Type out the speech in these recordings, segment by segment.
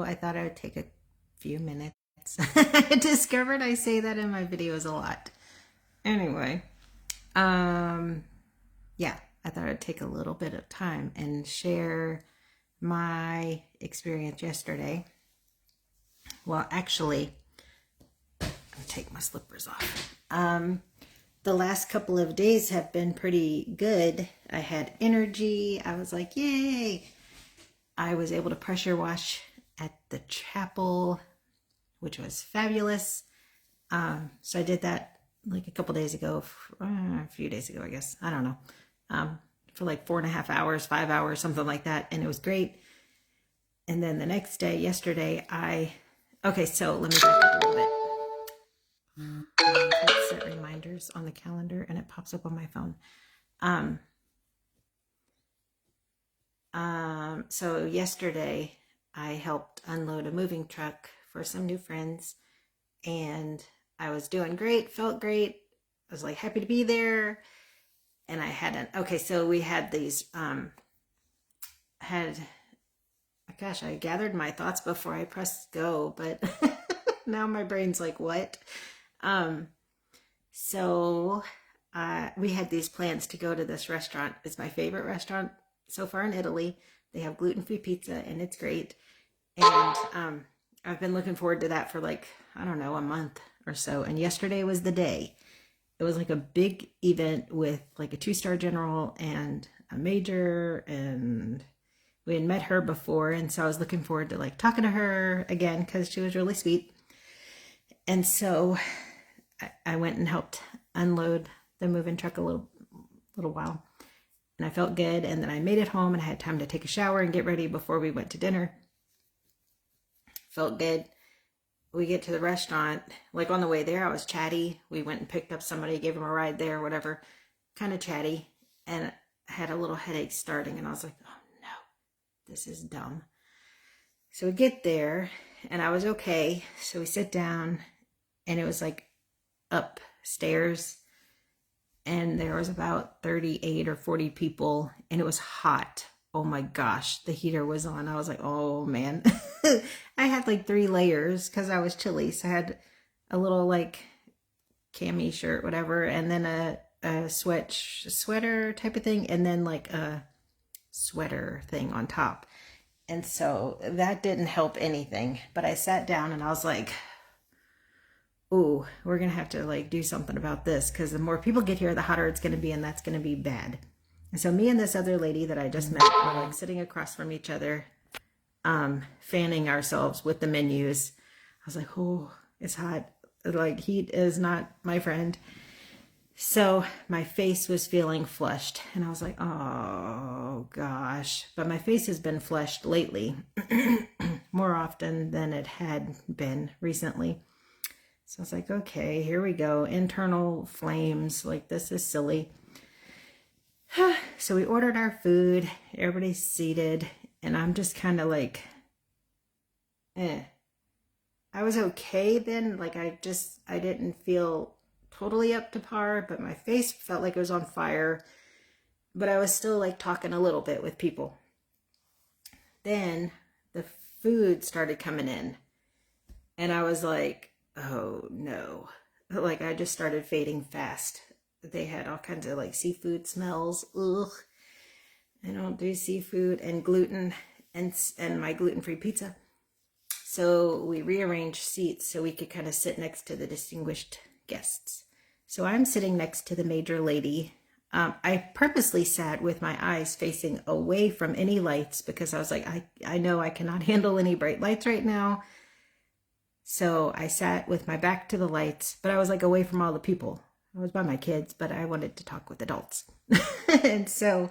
I thought I would take a few minutes. I discovered I say that in my videos a lot. Anyway, yeah, I thought I'd take a little bit of time and share my experience yesterday. Well, actually, I'm gonna take my slippers off. The last couple of days have been pretty good. I had energy. I was like, yay. I was able to pressure wash at the chapel, which was fabulous. So I did that like a couple days ago, a few days ago, I guess. I don't know. For like 4.5 hours, 5 hours, something like that. And it was great. And then the next day, yesterday, okay, so let me back up a little bit. I set reminders on the calendar and it pops up on my phone. So yesterday I helped unload a moving truck for some new friends and I was doing great, felt great. I was like happy to be there. And I hadn't, okay, so we had these, gosh, I gathered my thoughts before I pressed go, but now my brain's like, what? So we had these plans to go to this restaurant. It's my favorite restaurant so far in Italy. They have gluten-free pizza and it's great. And I've been looking forward to that for like, I don't know, a month or so. And yesterday was the day. It was like a big event with like a 2-star general and a major, and we had met her before. And so I was looking forward to like talking to her again because she was really sweet. And so I went and helped unload the moving truck a little while. And I felt good. And then I made it home and I had time to take a shower and get ready before we went to dinner. Felt good. We get to the restaurant, like on the way there, I was chatty. We went and picked up somebody, gave them a ride there, whatever, kind of chatty. And I had a little headache starting and I was like, oh no, this is dumb. So we get there and I was okay. So we sit down and it was like upstairs and there was about 38 or 40 people and it was hot. Oh my gosh, the heater was on. I was like, oh man. I had like 3 layers because I was chilly. So I had a little like cami shirt, whatever, and then a sweater type of thing, and then like a sweater thing on top. And so that didn't help anything. But I sat down and I was like, ooh, we're going to have to like do something about this because the more people get here, the hotter it's going to be, and that's going to be bad. And so me and this other lady that I just met were like sitting across from each other, fanning ourselves with the menus. I was like, oh, it's hot. Like heat is not my friend. So my face was feeling flushed and I was like, oh gosh. But my face has been flushed lately more often than it had been recently. So I was like, okay, here we go. Internal flames. Like this is silly. So we ordered our food. Everybody's seated. And I'm just kind of like, I was okay then. Like I didn't feel totally up to par, but my face felt like it was on fire. But I was still like talking a little bit with people. Then the food started coming in. And I was like, oh no. Like I just started fading fast. They had all kinds of like seafood smells. Ugh. I don't do seafood and gluten and my gluten-free pizza. So we rearranged seats so we could kind of sit next to the distinguished guests. So I'm sitting next to the major lady. I purposely sat with my eyes facing away from any lights because I was like, I know I cannot handle any bright lights right now. So I sat with my back to the lights, but I was like away from all the people. I was by my kids, but I wanted to talk with adults. And so,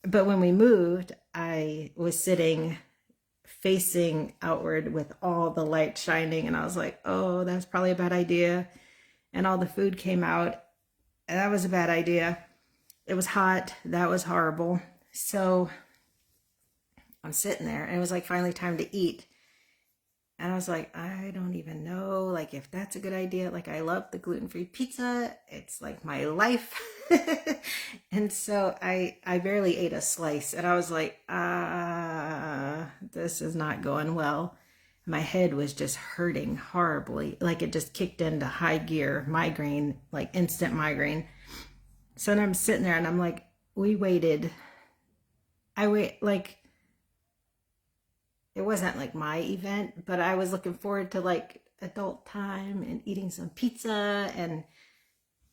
but when we moved, I was sitting facing outward with all the light shining. And I was like, oh, that's probably a bad idea. And all the food came out. And that was a bad idea. It was hot. That was horrible. So I'm sitting there and it was like finally time to eat. And I was like, I don't even know, like, if that's a good idea. Like, I love the gluten-free pizza. It's like my life. And so I barely ate a slice. And I was like, this is not going well. My head was just hurting horribly. Like, it just kicked into high gear, migraine, like instant migraine. So then I'm sitting there and I'm like, like, it wasn't like my event, but I was looking forward to like adult time and eating some pizza and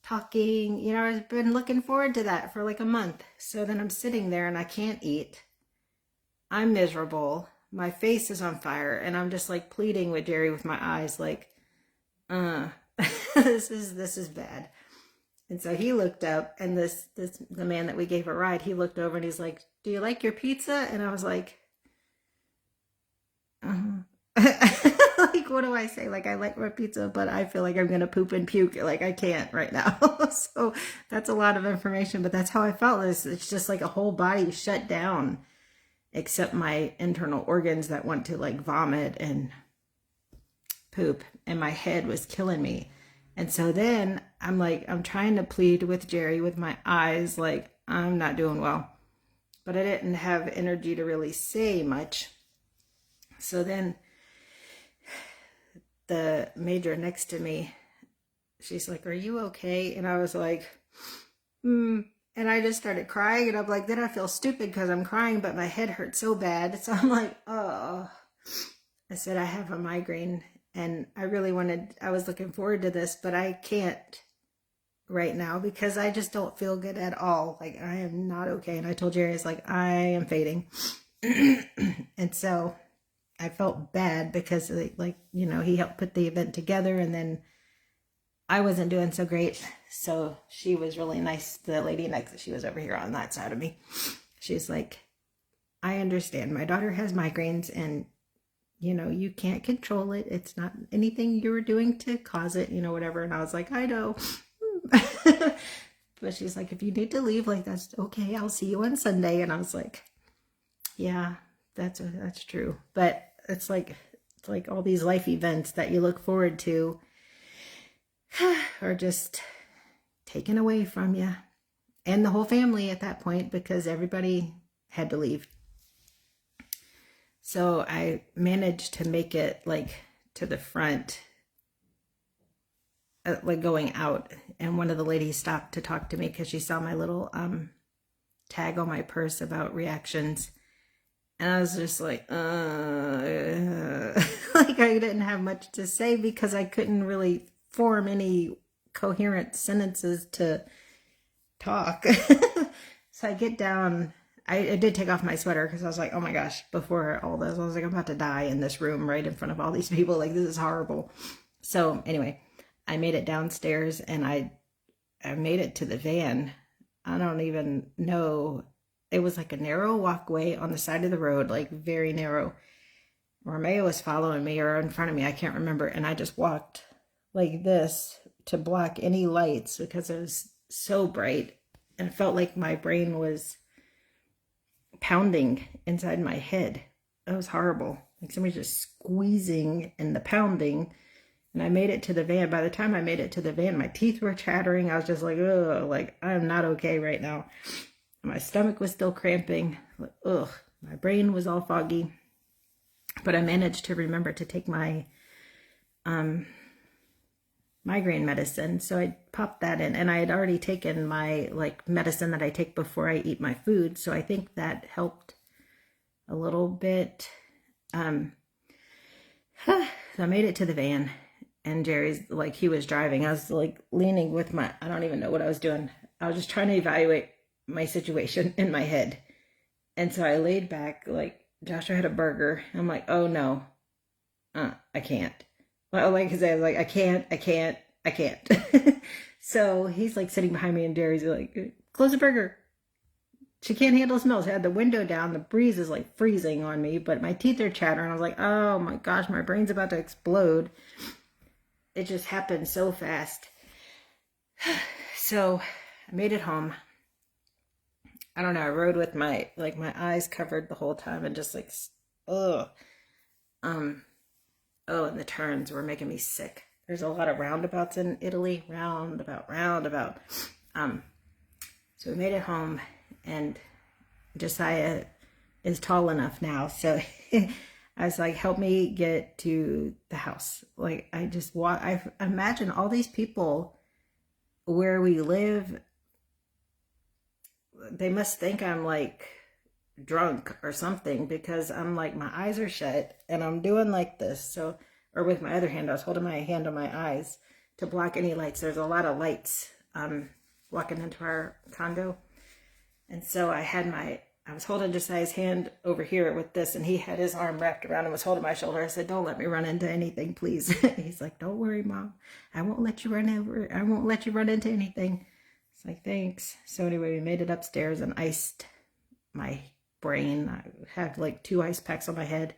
talking. You know, I've been looking forward to that for like a month. So then I'm sitting there and I can't eat. I'm miserable. My face is on fire and I'm just like pleading with Jerry with my eyes like, this is bad. And so he looked up, and the man that we gave a ride, he looked over and he's like, "Do you like your pizza?" And I was like, like, what do I say? Like, I like my pizza, but I feel like I'm gonna poop and puke. Like, I can't right now. So that's a lot of information, but that's how I felt. It's just like a whole body shut down, except my internal organs that want to like vomit and poop, and my head was killing me. And so then I'm trying to plead with Jerry with my eyes, like, I'm not doing well. But I didn't have energy to really say much. So then the major next to me, she's like, "Are you okay?" And I was like, And I just started crying. And I'm like, then I feel stupid because I'm crying, but my head hurts so bad. So I'm like, oh. I said, I have a migraine. And I was looking forward to this, but I can't right now because I just don't feel good at all. Like, I am not okay. And I told Jerry, it's like, I am fading. And so I felt bad because, like, you know, he helped put the event together and then I wasn't doing so great. So she was really nice. The lady next, she was over here on that side of me. She's like, I understand. My daughter has migraines and you know, you can't control it. It's not anything you were doing to cause it, you know, whatever. And I was like, I know. But she's like, if you need to leave, like, that's okay. I'll see you on Sunday. And I was like, yeah, that's true. But it's like all these life events that you look forward to are just taken away from you and the whole family at that point because everybody had to leave. So I managed to make it like to the front, like going out. And one of the ladies stopped to talk to me because she saw my little tag on my purse about reactions. And I was just like, like I didn't have much to say because I couldn't really form any coherent sentences to talk. So I get down. I did take off my sweater because I was like, oh my gosh, before all this, I was like, I'm about to die in this room right in front of all these people. Like, this is horrible. So anyway, I made it downstairs and I made it to the van. I don't even know. It was like a narrow walkway on the side of the road, like very narrow. Romeo was following me or in front of me. I can't remember. And I just walked like this to block any lights because it was so bright and it felt like my brain was pounding inside my head. It was horrible. Like somebody just squeezing and the pounding. And I made it to the van. By the time I made it to the van, my teeth were chattering. I was just like, ugh, like I'm not okay right now. My stomach was still cramping. Ugh, my brain was all foggy. But I managed to remember to take my migraine medicine. So I popped that in and I had already taken my like medicine that I take before I eat my food. So I think that helped a little bit. So I made it to the van and Jerry's like, he was driving. I was like leaning with I don't even know what I was doing. I was just trying to evaluate my situation in my head. And so I laid back, like Joshua had a burger. I'm like, oh no, I can't. Well, like I said, like, I can't. So he's like sitting behind me and Jerry's like, close the burger. She can't handle the smells. I had the window down. The breeze is like freezing on me, but my teeth are chattering. I was like, oh my gosh, my brain's about to explode. It just happened so fast. So I made it home. I don't know. I rode with my eyes covered the whole time and just like, ugh. Oh, and the turns were making me sick. There's a lot of roundabouts in Italy. Roundabout. So we made it home, and Josiah is tall enough now. So I was like, help me get to the house. Like, I just walk. I imagine all these people where we live, they must think I'm like drunk or something, because I'm like, my eyes are shut and I'm doing like this. So, or with my other hand, I was holding my hand on my eyes to block any lights. There's a lot of lights walking into our condo. And so I was holding Josiah's hand over here with this, and he had his arm wrapped around and was holding my shoulder. I said, don't let me run into anything, please. He's like, don't worry, Mom. I won't let you run into anything. It's like, thanks. So anyway, we made it upstairs and iced my brain. I had like 2 ice packs on my head.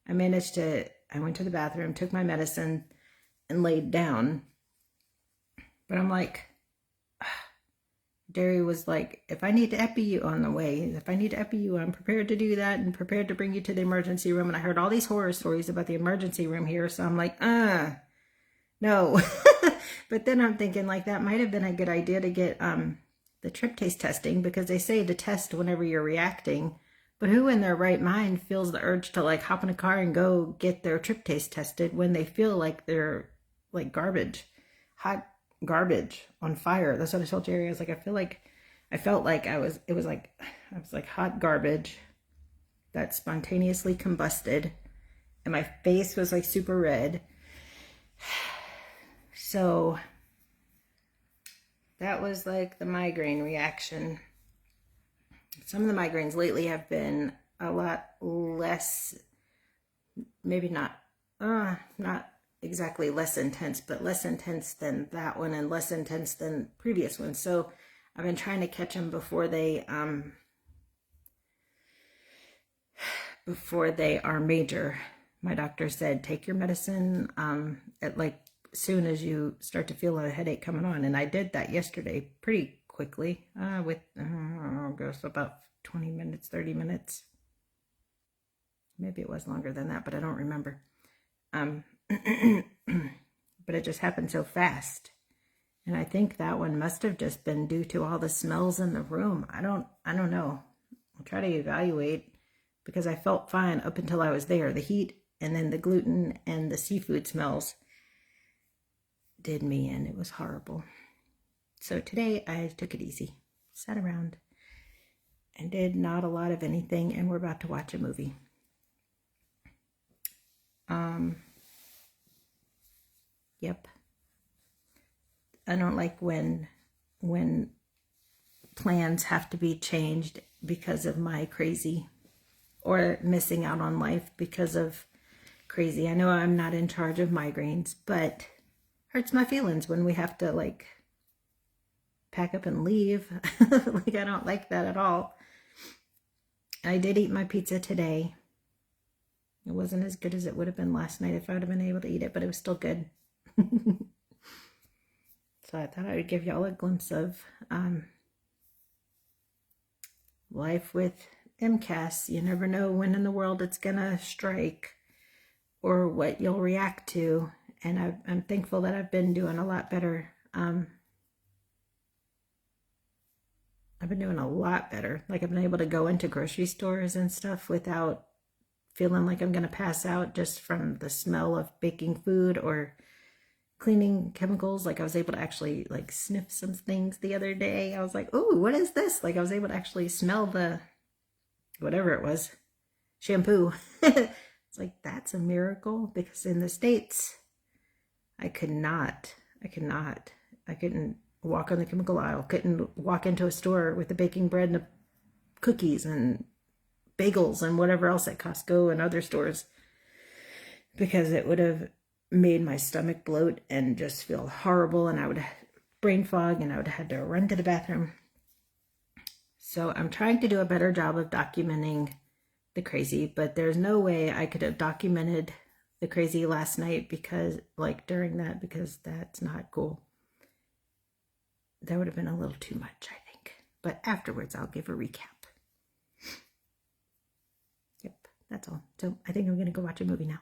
I went to the bathroom, took my medicine, and laid down. But I'm like, Derry was like, if I need to epi you on the way, if I need to epi you, I'm prepared to do that and prepared to bring you to the emergency room. And I heard all these horror stories about the emergency room here. So I'm like, no. But then I'm thinking, like, that might have been a good idea to get the tryptase testing, because they say to test whenever you're reacting. But who in their right mind feels the urge to like hop in a car and go get their tryptase tested when they feel like they're like garbage, hot garbage on fire? That's what I told Jerry. I was like, I felt like I was like hot garbage that spontaneously combusted, and my face was like super red. So that was like the migraine reaction. Some of the migraines lately have been a lot less, maybe not exactly less intense, but less intense than that one and less intense than previous ones. So I've been trying to catch them before they are major. My doctor said, take your medicine at like soon as you start to feel a headache coming on. And I did that yesterday pretty quickly with goes about 20 minutes, 30 minutes. Maybe it was longer than that, but I don't remember. But it just happened so fast. And I think that one must have just been due to all the smells in the room. I don't know. I'll try to evaluate, because I felt fine up until I was there. The heat and then the gluten and the seafood smells did me in. It was horrible. So today I took it easy, sat around and did not a lot of anything, and we're about to watch a movie. Yep. I don't like when plans have to be changed because of my crazy, or missing out on life because of crazy. I know I'm not in charge of migraines, but hurts my feelings when we have to like pack up and leave. Like, I don't like that at all. I did eat my pizza today. It wasn't as good as it would have been last night if I would have been able to eat it, but it was still good. So I thought I would give y'all a glimpse of life with MCAS. You never know when in the world it's gonna strike or what you'll react to. And I'm thankful that I've been doing a lot better. I've been doing a lot better. Like, I've been able to go into grocery stores and stuff without feeling like I'm going to pass out just from the smell of baking food or cleaning chemicals. Like, I was able to actually like sniff some things the other day. I was like, oh, what is this? Like, I was able to actually smell the, whatever it was, shampoo. It's like, that's a miracle, because in the States, I couldn't walk on the chemical aisle, couldn't walk into a store with the baking bread and the cookies and bagels and whatever else at Costco and other stores, because it would have made my stomach bloat and just feel horrible, and I would have brain fog, and I would have had to run to the bathroom. So I'm trying to do a better job of documenting the crazy, but there's no way I could have documented the crazy last night, because like during that, because that's not cool. That would have been a little too much, I think. But afterwards, I'll give a recap. Yep, that's all. So I think I'm going to go watch a movie now.